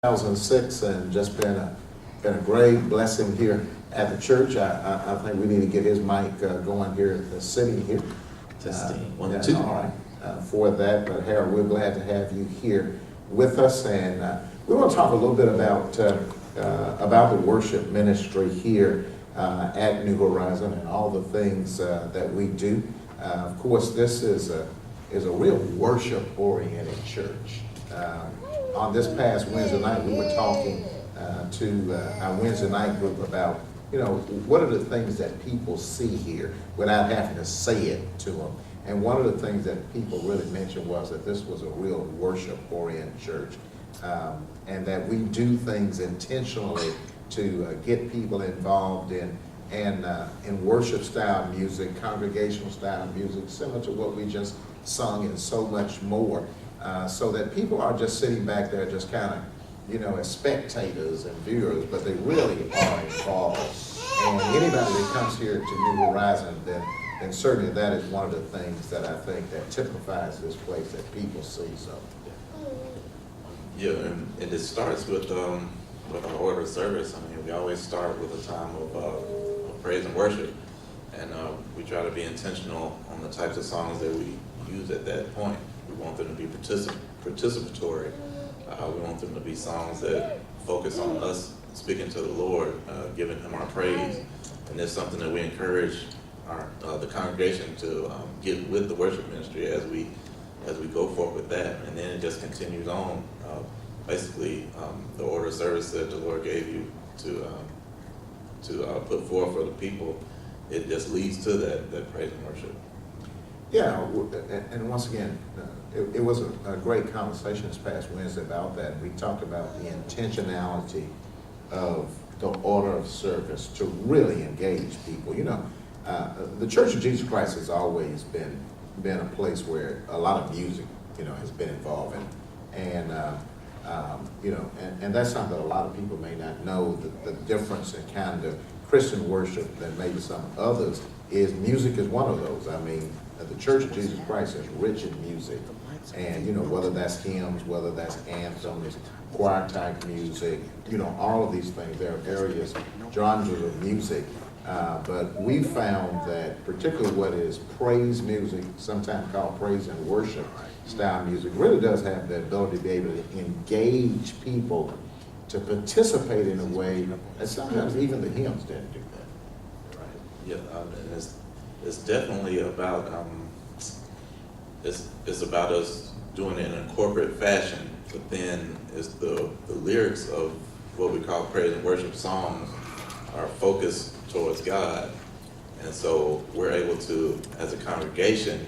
2006 and just been a great blessing here at the church. I think we need to get his mic going here, sitting here. Testing. One, Yeah, two. all right. For that, but Harold, we're glad to have you here with us, and we want to talk a little bit about the worship ministry here at New Horizon and all the things that we do. Of course, this is a real worship-oriented church. On this past Wednesday night, we were talking to our Wednesday night group about, what are the things that people see here without having to say it to them. And one of the things that people really mentioned was that this was a real worship-oriented church, and that we do things intentionally to get people involved in worship-style music, congregational-style music, similar to what we just sung and so much more. So that people are just sitting back there just kind of, as spectators and viewers, but they really are involved. And anybody that comes here to New Horizon, then certainly that is one of the things that I think that typifies this place that people see. So, yeah, and it starts with our order of service. I mean, we always start with a time of praise and worship, and we try to be intentional on the types of songs that we use at that point. We want them to be participatory. We want them to be songs that focus on us speaking to the Lord, giving Him our praise. And it's something that we encourage the congregation to get with the worship ministry as we go forward with that. And then it just continues on. Basically, the order of service that the Lord gave you to put forth for the people, it just leads to that praise and worship. yeah, and once again, it was a great conversation this past Wednesday about that. We talked about the intentionality of the order of service to really engage people. The Church of Jesus Christ has always been a place where a lot of music, has been involved in, and that's something that a lot of people may not know. The difference in kind of Christian worship than maybe some others is music is one of those. I mean, the Church of Jesus Christ is rich in music, and whether that's hymns, whether that's anthems, choir type music, all of these things. There are various genres of music, but we found that particularly what is praise music, sometimes called praise and worship style music, really does have the ability to be able to engage people to participate in a way that sometimes even the hymns didn't do that. Right. Yeah, and it's definitely about it's about us doing it in a corporate fashion, but then it's the lyrics of what we call praise and worship songs are focused towards God, and so we're able to, as a congregation,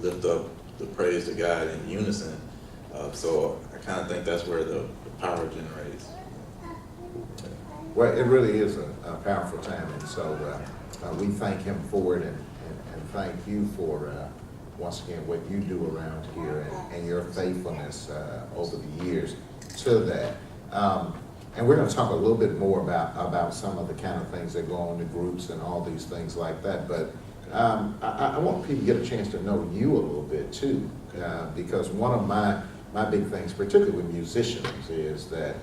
lift up the praise to God in unison. So I kind of think that's where the power generates. Well, it really is a powerful time, and so we thank Him for it, and thank you for, once again, what you do around here and your faithfulness over the years to that. And we're going to talk a little bit more about some of the kind of things that go on in the groups and all these things like that. But I want people to get a chance to know you a little bit too, because one of my big things, particularly with musicians, is that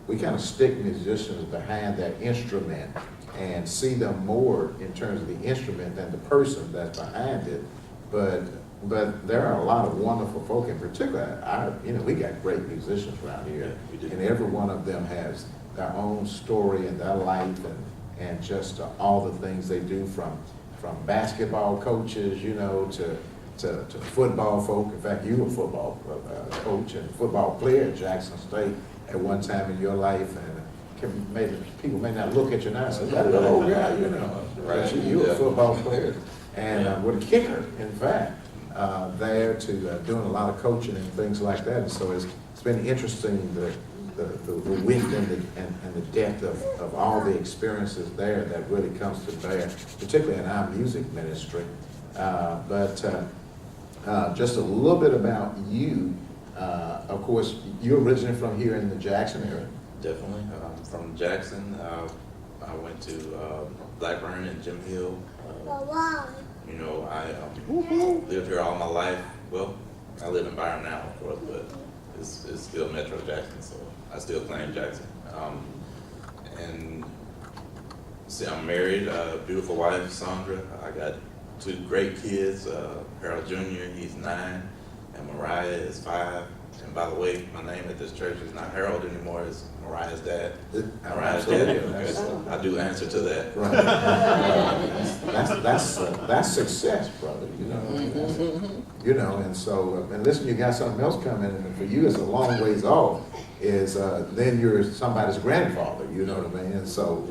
we kind of stick musicians behind that instrument and see them more in terms of the instrument than the person that's behind it. But there are a lot of wonderful folk, in particular, we got great musicians around here, and every one of them has their own story and their life and just all the things they do, from basketball coaches, to football folk. In fact, you were a football coach and football player at Jackson State at one time in your life, and people may not look at you now and say, "That old guy," Right. But you were a football player, and with a kicker, in fact, there to doing a lot of coaching and things like that. And so it's been interesting the width and the depth of all the experiences there that really comes to bear, particularly in our music ministry. But just a little bit about you. Of course, you're originally from here in the Jackson area. Definitely. From Jackson, I went to Blackburn and Jim Hill. I lived here all my life. Well, I live in Byron now, of course, but is still Metro Jackson, so I still claim Jackson. And see, I'm married, beautiful wife, Sandra. I got 2 great kids, Harold Jr., he's 9, and Mariah is 5. And by the way, my name at this church is not Harold anymore, it's Mariah's dad. Mariah's daddy, okay, so I do answer to that. Right. That's success, brother, you know. You know, and so, and listen, you got something else coming, and for you it's a long ways off, is then you're somebody's grandfather, you know what I mean? And so,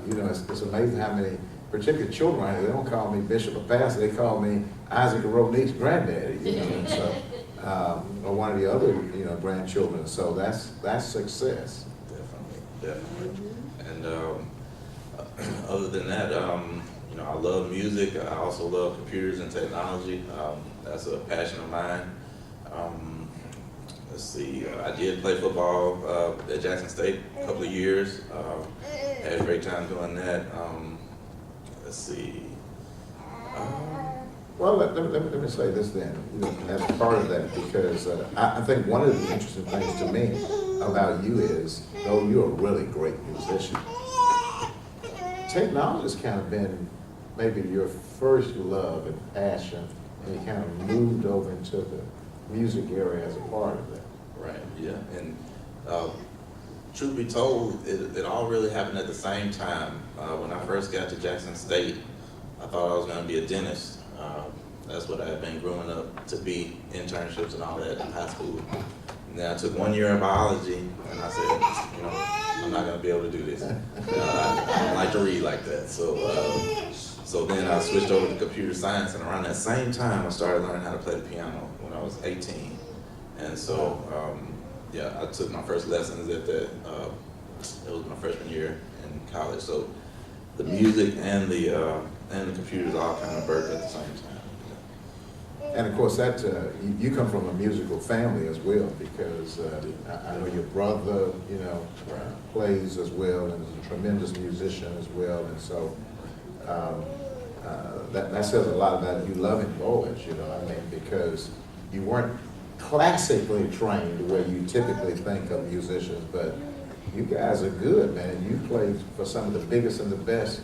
you know, it's amazing how many particular children, they don't call me bishop or pastor, they call me Isaac and Ronique's granddaddy, you know, and so, or one of the other, you know, grandchildren. So that's success. Definitely. And other than that, you know, I love music. I also love computers and technology. That's a passion of mine. Let's see, I did play football at Jackson State a couple of years. Had a great time doing that. Let's see. Well, let me say this then, you know, as part of that, because I think one of the interesting things to me about you is, though you're a really great musician, technology has kind of been maybe your first love and passion, and you kind of moved over into the music area as a part of that. Right, yeah, and truth be told, it all really happened at the same time. When I first got to Jackson State, I thought I was going to be a dentist. That's what I had been growing up to be, internships and all that in high school. And then I took 1 year in biology, and I said, you know, I'm not going to be able to do this. I don't like to read like that. So then I switched over to computer science, and around that same time, I started learning how to play the piano when I was 18. And so, yeah, I took my first lessons at that. It was my freshman year in college. So the music and the computers all kind of birthed at the same time. And of course, that you come from a musical family as well, because I know your brother, you know, plays as well and is a tremendous musician as well, and so that says a lot about you loving boys, you know. I mean, because you weren't classically trained the way you typically think of musicians, but you guys are good, man. You played for some of the biggest and the best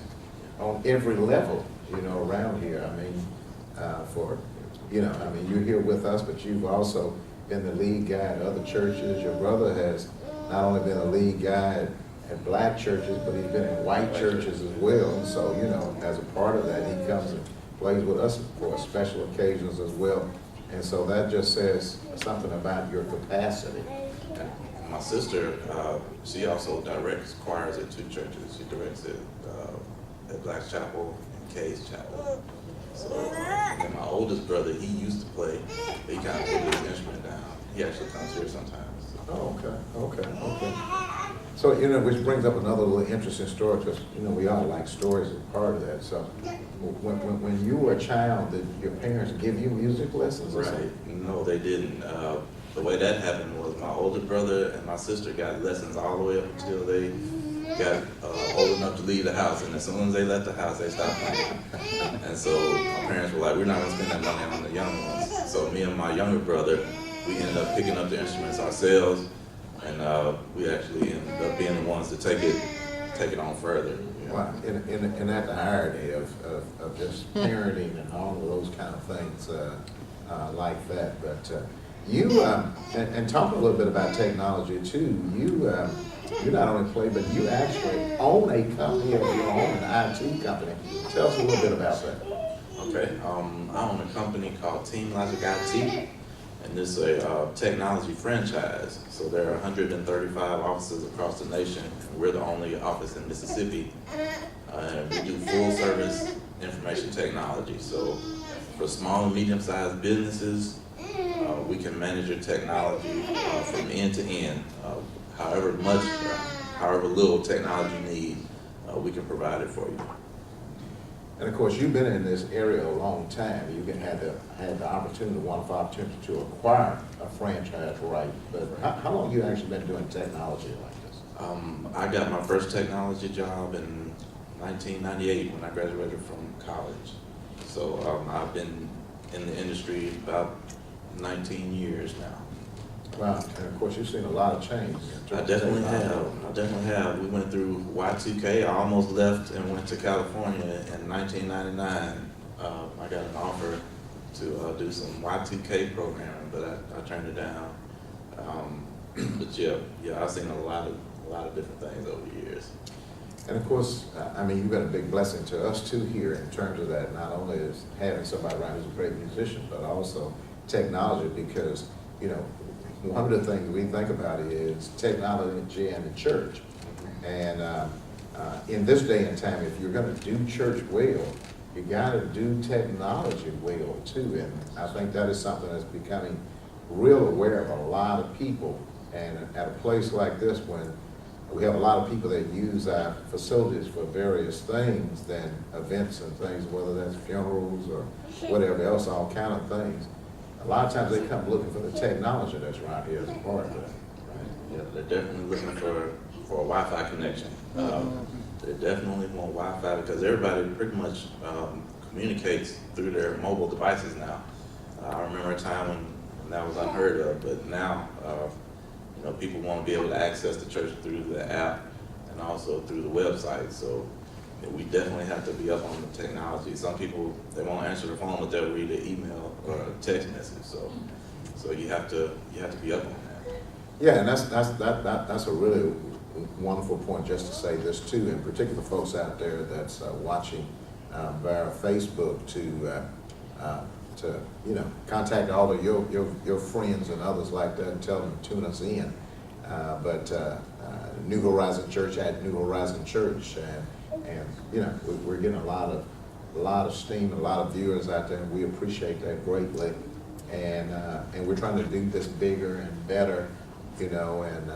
on every level, you know, around here. I mean, you know, I mean, you're here with us, but you've also been the lead guy at other churches. Your brother has not only been a lead guy at black churches, but he's been in white churches as well. And so, you know, as a part of that, he comes and plays with us for special occasions as well. And so that just says something about your capacity. My sister, she also directs choirs at 2 churches. She directs at Black's Chapel and Kay's Chapel. So, and then my oldest brother, he used to play, but he kind of put his instrument down. He actually comes here sometimes. Oh, okay. So, you know, which brings up another little interesting story, because, you know, we all like stories as part of that. So, when you were a child, did your parents give you music lessons or something? Right. No, they didn't. The way that happened was my older brother and my sister got lessons all the way up until they got old enough to leave the house, and as soon as they left the house, they stopped playing. And so my parents were like, we're not going to spend that money on the young ones. So me and my younger brother, we ended up picking up the instruments ourselves, and we actually ended up being the ones to take it on further. You know? Wow. And that the irony of just parenting and all of those kind of things like that. But you, and talk a little bit about technology too, you not only play, but you actually own a company of your own, an IT company. Tell us a little bit about that. Okay, I own a company called Team Logic IT, and this is a technology franchise. So there are 135 offices across the nation, and we're the only office in Mississippi. And we do full service information technology. So for small and medium-sized businesses, we can manage your technology from end to end. However much, however little technology you need, we can provide it for you. And of course, you've been in this area a long time. You've had the opportunity, wonderful opportunity to acquire a franchise, right? But how long have you actually been doing technology like this? I got my first technology job in 1998 when I graduated from college. So I've been in the industry about 19 years now. Well, and of course, you've seen a lot of change. In I terms of definitely technology. have. I definitely have. We went through Y2K. I almost left and went to California in 1999. I got an offer to do some Y2K programming, but I turned it down. But yeah, I've seen a lot of different things over the years. And of course, I mean, you've been a big blessing to us too here in terms of that. Not only is having somebody around who's a great musician, but also technology, because, you know, one of the things we think about is technology and the church. And in this day and time, if you're going to do church well, you got to do technology well too. And I think that is something that's becoming real aware of a lot of people. And at a place like this, when we have a lot of people that use our facilities for various things, than events and things, whether that's funerals or whatever else, all kind of things. A lot of times they come looking for the technology that's around here as a part of that. Right. Yeah, they're definitely looking for a Wi-Fi connection. They definitely want Wi-Fi because everybody pretty much communicates through their mobile devices now. I remember a time when that was unheard of, but now you know, people want to be able to access the church through the app and also through the website. So you know, we definitely have to be up on the technology. Some people, they won't answer the phone, but they'll read an email or a text message. So you have to be up on that. Yeah, and that's a really wonderful point, just to say this too, in particular folks out there that's watching via Facebook, to you know, contact all of your friends and others like that and tell them to tune us in. But New Horizon Church at New Horizon Church, and you know, we're getting a lot of steam, a lot of viewers out there, and we appreciate that greatly. And we're trying to do this bigger and better, you know, and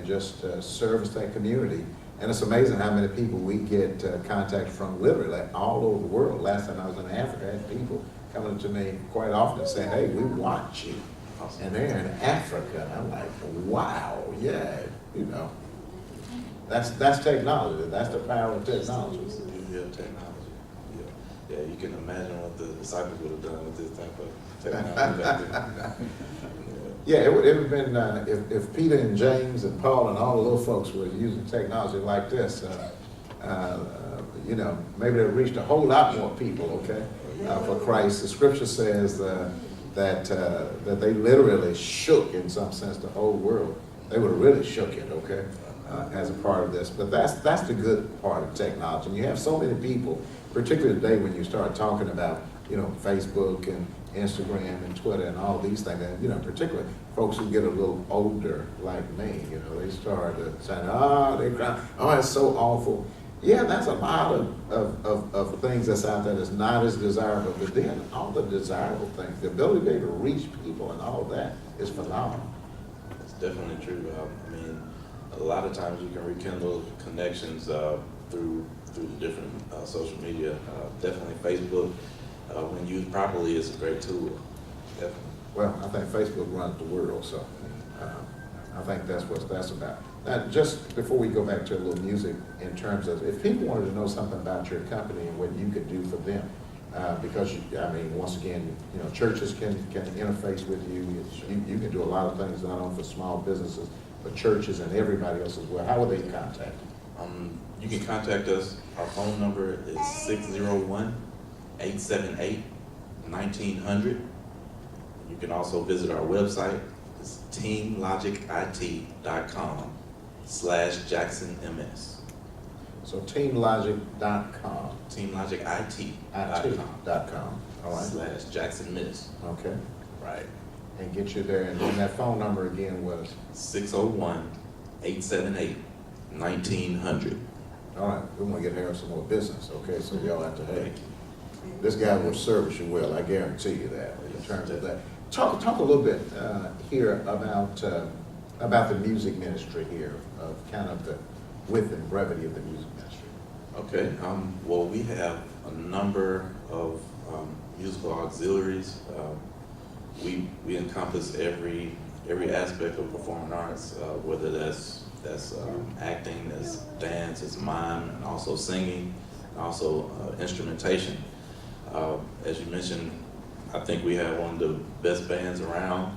just service that community. And it's amazing how many people we get contact from literally all over the world. Last time I was in Africa, I had people coming to me quite often saying, "Hey, we watch you," and they're in Africa. And I'm like, "Wow, yeah, you know, that's technology. That's the power of technology." Yeah, technology. Yeah, you can imagine what the disciples would have done with this type of technology back then. Yeah, it would have been, if Peter and James and Paul and all the little folks were using technology like this, you know, maybe they'd reached a whole lot more people, okay, for Christ. The scripture says that they literally shook, in some sense, the whole world. They would have really shook it, okay, as a part of this. But that's the good part of technology. And you have so many people, particularly today when you start talking about, you know, Facebook and Instagram and Twitter and all these things, and, you know, particularly folks who get a little older like me, you know, they start saying, they cry, it's so awful. Yeah, that's a lot of things that's out there that's not as desirable, but then all the desirable things, the ability to be able to reach people and all of that is phenomenal. It's definitely true. I mean, a lot of times you can rekindle connections through the different social media. Definitely Facebook, when used properly, is a great tool. Definitely. Well, I think Facebook runs the world, so I think that's what that's about. Now, just before we go back to a little music, in terms of if people wanted to know something about your company and what you could do for them, because I mean, once again, you know, churches can interface with you. You can do a lot of things, not only for small businesses, but churches and everybody else as well. How would they contact you? You can contact us. Our phone number is 601-878-1900. You can also visit our website. It's teamlogic.com/JacksonMS. So teamlogic.com. Teamlogicit.com. All right. /JacksonMS. Okay. Right. And get you there. And then that phone number again was? 601-878-1900. All right. We want to get Harris some more business. Okay. So y'all have to, hey, this guy will service you well. I guarantee you that in terms of that. Talk a little bit here about the music ministry here, of kind of the width and brevity of the music ministry. Okay. Well, we have a number of musical auxiliaries. We encompass every aspect of performing arts, whether that's acting, that's dance, it's mime, and also singing, and also instrumentation. As you mentioned, I think we have one of the best bands around.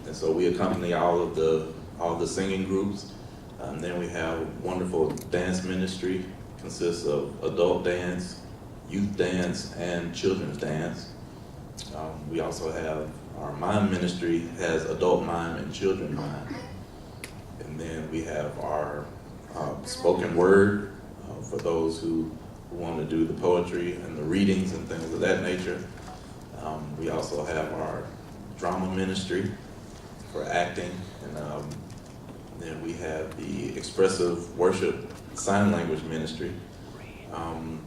And so we accompany all of the singing groups. Then we have wonderful dance ministry, consists of adult dance, youth dance, and children's dance. We also have our mime ministry, has adult mime and children mime. And then we have our spoken word for those who want to do the poetry and the readings and things of that nature. We also have our drama ministry for acting, and then we have the expressive worship sign language ministry,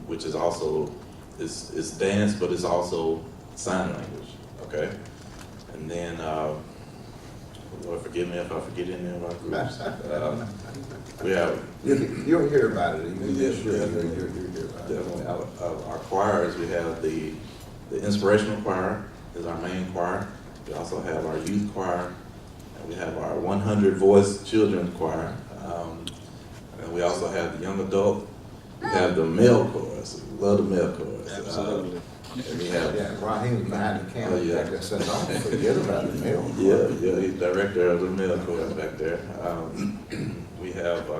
which is also is dance, but it's also sign language. Okay, and then Lord forgive me if I forget any of our groups. We have You'll hear about it. You'll Yeah, hear yeah. about it. definitely our choirs. We have the inspirational choir is our main choir. We also have our youth choir, and we have our 100 voice children's choir. And we also have the young adult. We have the male chorus. We love the male chorus. Absolutely. And we have Yeah, Raheem's behind the camera. Oh, yeah. Back there said, don't forget about the mail. yeah, he's director of the male chorus back there. We have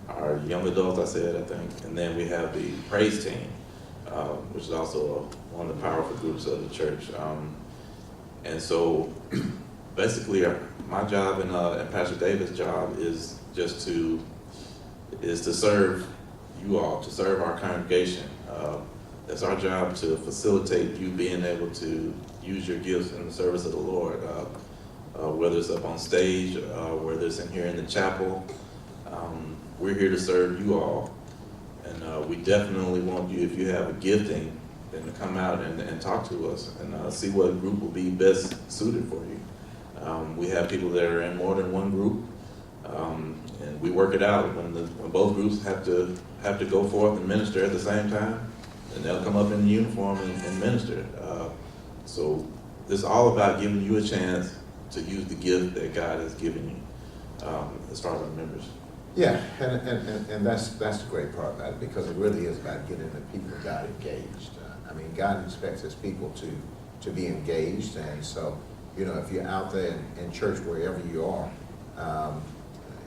our young adults, I said, I think, and then we have the praise team, which is also one of the powerful groups of the church. And so, basically, my job and Pastor David's job is just to serve you all, to serve our congregation. It's our job to facilitate you being able to use your gifts in the service of the Lord, whether it's up on stage, whether it's in here in the chapel. We're here to serve you all, and we definitely want you, if you have a gifting, then to come out and talk to us and see what group will be best suited for you. We have people that are in more than one group, and we work it out when both groups have to go forth and minister at the same time. And they'll come up in uniform and minister. So it's all about giving you a chance to use the gift that God has given you as far as our members. Yeah, and that's the great part about it, because it really is about getting the people of God engaged. I mean, God expects his people to be engaged, and so, you know, if you're out there in church, wherever you are,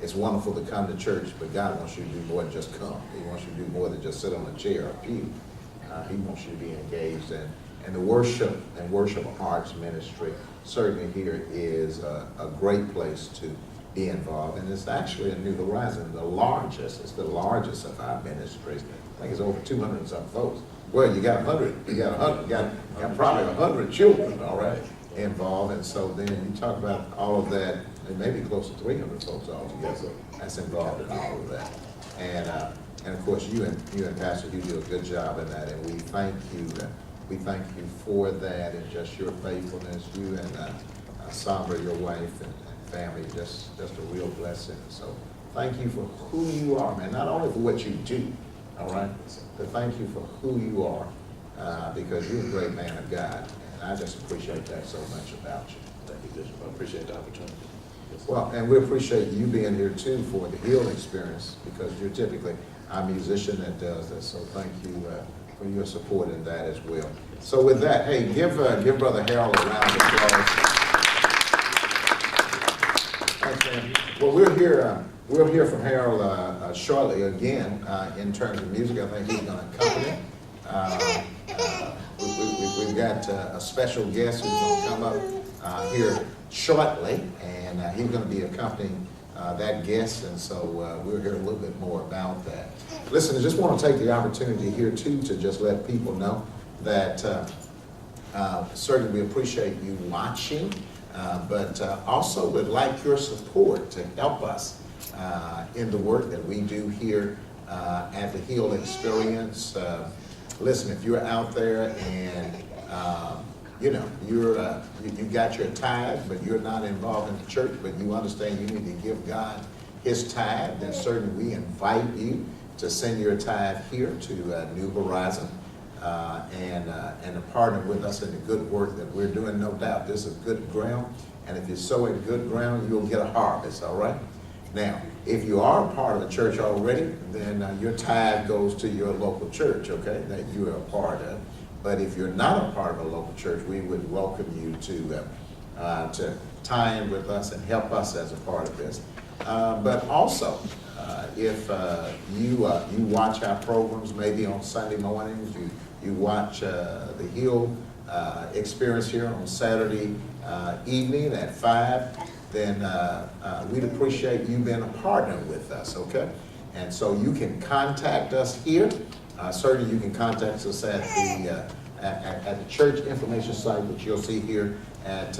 it's wonderful to come to church, but God wants you to do more than just come. He wants you to do more than just sit on a chair or pew. He wants you to be engaged, and the worship arts ministry certainly here is a great place to be involved. And it's actually a New Horizon, it's the largest of our ministries. I think it's over 200 and some folks. Well, you got 100, you got probably 100 children, all right, involved. And so then you talk about all of that, and maybe close to 300 folks altogether that's involved in all of that. And of course, you and Pastor, you do a good job in that, and we thank you. We thank you for that, and just your faithfulness. You and Sombra, your wife, and family, just a real blessing. So thank you for who you are, man. Not only for what you do, all right, but thank you for who you are, because you're a great man of God, and I just appreciate that so much about you. Thank you, Bishop. I appreciate the opportunity. Yes. Well, and we appreciate you being here too for the Heal experience, because you're typically our musician that does this. So thank you for your support in that as well. So with that, hey, give Brother Harold a round of applause. Thanks, man. Well, we'll hear from Harold shortly again in terms of music. I think he's going to accompany. We've got a special guest who's going to come up here shortly, and he's going to be accompanying that guest, and so we'll hear a little bit more about that. Listen, I just want to take the opportunity here too to just let people know that certainly we appreciate you watching, but also would like your support to help us in the work that we do here at the Heal Experience. Listen, if you're out there and you know, you got your tithe, but you're not involved in the church, but you understand you need to give God his tithe, then certainly we invite you to send your tithe here to New Horizon and to partner with us in the good work that we're doing. No doubt this is good ground, and if you sow in good ground, you'll get a harvest, all right? Now, if you are a part of the church already, then your tithe goes to your local church, okay, that you are a part of. But if you're not a part of a local church, we would welcome you to tie in with us and help us as a part of this. But also, if you watch our programs maybe on Sunday mornings, you watch the Hill Experience here on Saturday evening at 5, then we'd appreciate you being a partner with us, okay? And so you can contact us here. Certainly you can contact us at the church information site, which you'll see here at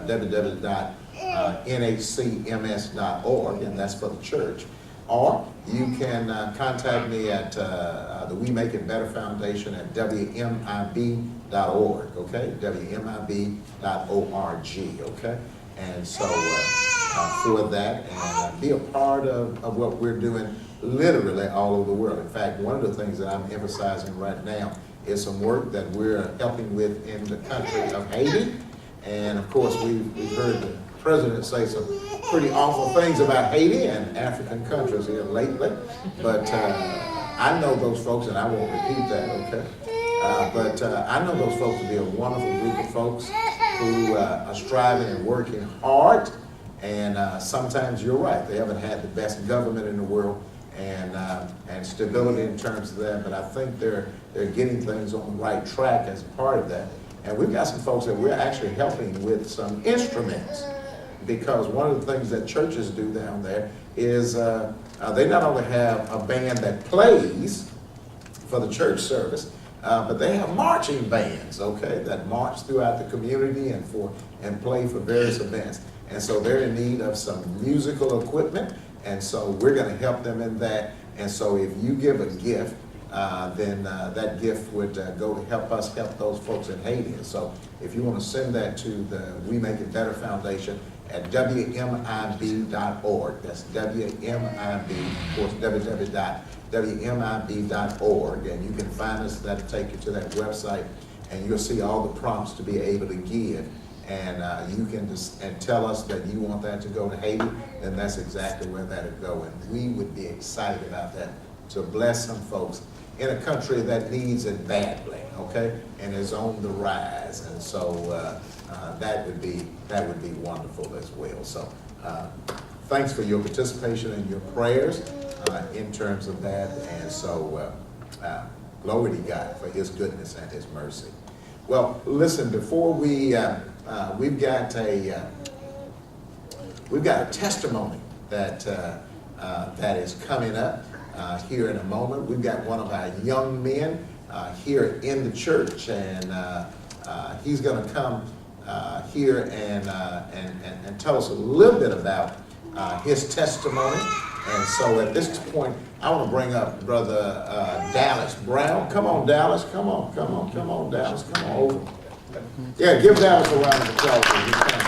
www.nhcms.org, and that's for the church. Or you can contact me at the We Make It Better Foundation at WMIB.org, okay? WMIB.org, okay? And so for that, and be a part of what we're doing literally all over the world. In fact, one of the things that I'm emphasizing right now is some work that we're helping with in the country of Haiti. And of course, we've heard the president say some pretty awful things about Haiti and African countries here lately. But I know those folks, and I won't repeat that, okay? But I know those folks to be a wonderful group of folks who are striving and working hard. And sometimes you're right, they haven't had the best government in the world and stability in terms of that. But I think they're getting things on the right track as a part of that. And we've got some folks that we're actually helping with some instruments, because one of the things that churches do down there is they not only have a band that plays for the church service, but they have marching bands, okay, that march throughout the community and play for various events. And so they're in need of some musical equipment, and so we're going to help them in that. And so if you give a gift, then that gift would go to help us help those folks in Haiti. And so if you want to send that to the We Make It Better Foundation at WMIB.org. That's WMIB, of course, www.WMIB.org. And you can find us, that'll take you to that website, and you'll see all the prompts to be able to give. And you can just tell us that you want that to go to Haiti, then that's exactly where that'll go. And we would be excited about that, to bless some folks in a country that needs it badly, okay, and is on the rise. And so that would be wonderful as well. So thanks for your participation and your prayers in terms of that. And so glory to God for His goodness and His mercy. Well, listen, before we've got a testimony that is coming up here in a moment. We've got one of our young men here in the church, and he's going to come here and tell us a little bit about his testimony. And so at this point, I want to bring up Brother Dallas Brown. Come on, Dallas. Come on, Dallas. Come on over. Yeah, give Dallas a round of applause as he comes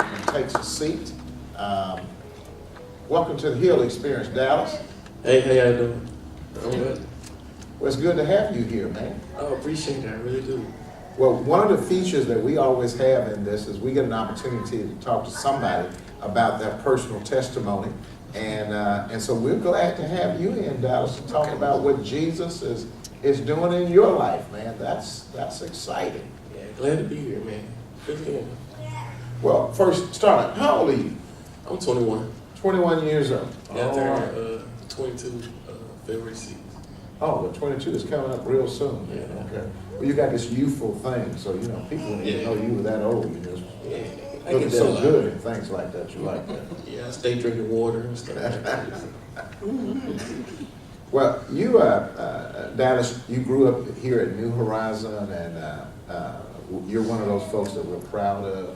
and takes a seat. Welcome to the Hill Experience, Dallas. Hey, how y'all doing? I'm good. Well, it's good to have you here, man. Oh, appreciate that. I really do. Well, one of the features that we always have in this is we get an opportunity to talk to somebody about their personal testimony. And so we're glad to have you in, Dallas, to talk about what Jesus is doing in your life, man. That's exciting. Yeah, glad to be here, man. Good to hear. Well, first, start. How old are you? I'm 21. 21 years old. Yeah, I turned 22 February 6th. Oh, the 22 is coming up real soon. Yeah. Okay. Well, you got this youthful thing, so people need to know you were that old. You just looking so good and things like that. You like that? Yeah, I stay drinking water and stuff. Well, you, Dallas, you grew up here at New Horizon, and you're one of those folks that we're proud of.